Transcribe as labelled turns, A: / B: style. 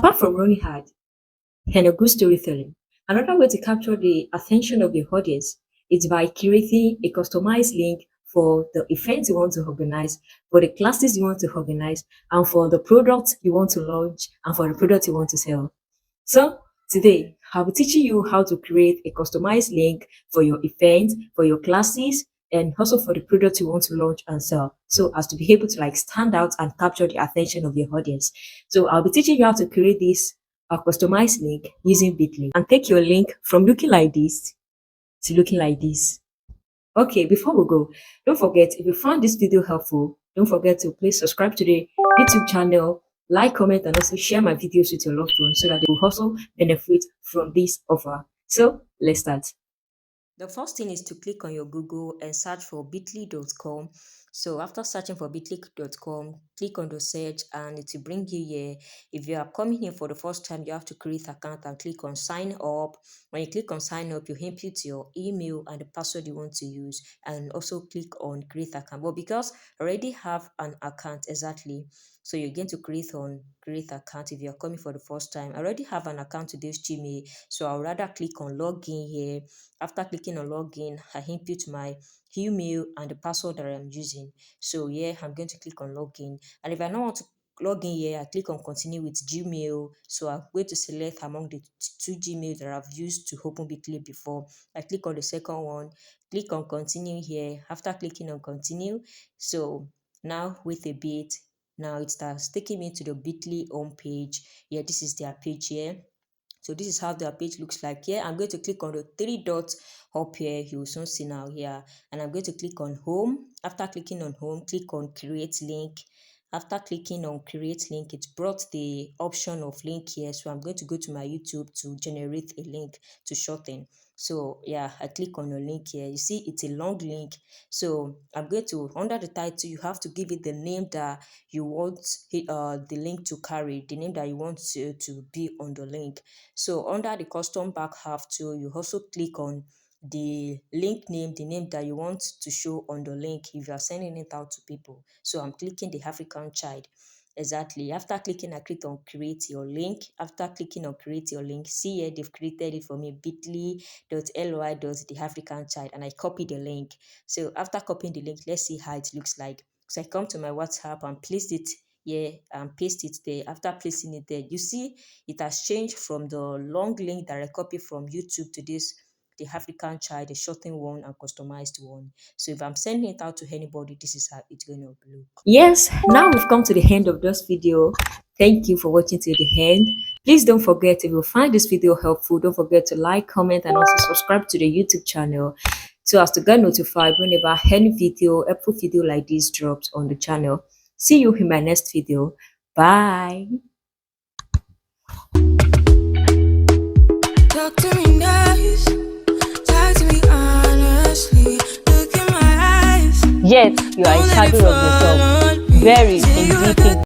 A: Apart from running hard and a good storytelling, another way to capture the attention of your audience is by creating a customized link for the events you want to organize, for the classes you want to organize, and for the products you want to launch, and for the product you want to sell. So today, I'll be teaching you how to create a customized link for your event, for your classes, and also for the product you want to launch and sell. So as to be able to like stand out and capture the attention of your audience. So I'll be teaching you how to create this customized link using BITLY and take your link from looking like this to looking like this. Okay, before we go, don't forget if you found this video helpful, don't forget to please subscribe to the YouTube channel, like, comment, and also share my videos with your loved ones so that they will also benefit from this offer. So let's start. The first thing is to click on your Google and search for bitly.com. So after searching for bitly.com, click on the search and it will bring you here. If you are coming here for the first time, you have to create an account and click on sign up. When you click on sign up, you input your email and the password you want to use, and also click on create account. But because I already have an account exactly, so you're going to create account if you're coming for the first time. I already have an account to this Gmail, so I'll rather click on login here. After clicking on login, I input my email and the password that I'm using. So yeah, I'm going to click on login. And if I don't want to log in here, I click on continue with Gmail. So I'm going to select among the two Gmails that I've used to open Bitly before. I click on the second one, click on continue here. After clicking on continue, so now with a bit, now it starts taking me to the Bitly home page. Yeah, this is their page here. So this is how their page looks like here. I'm going to click on the three dots up here. You will soon see now here. And I'm going to click on home. After clicking on home, click on create link. After clicking on create link, it brought the option of link here. So I'm going to go to my YouTube to generate a link to shorten. So yeah, I click on a link here. You see it's a long link. So I'm going to, under the title, you have to give it the name that you want the link to carry, the name that you want to be on the link. So under the custom back half too, you also click on the link name, the name that you want to show on the link if you are sending it out to people. So I'm clicking the African child. Exactly. After clicking, I click on create your link. After clicking on create your link, see here they've created it for me, bit.ly.theafricanchild, and I copy the link. So after copying the link, let's see how it looks like. So I come to my WhatsApp and place it here and paste it there. After placing it there, you see it has changed from the long link that I copied from YouTube to this, the African child, the shortened one and customized one. So if I'm sending it out to anybody, this is how it's going to look. Yes, now we've come to the end of this video. Thank you for watching till the end. Please don't forget, if you find this video helpful, don't forget to like, comment, and also subscribe to the YouTube channel so as to get notified whenever any video, helpful video like this drops on the channel. See you in my next video. Bye. Talk to me nice. Talk to me honestly. Look in my eyes. Yet you are a shadow of yourself. Very in deep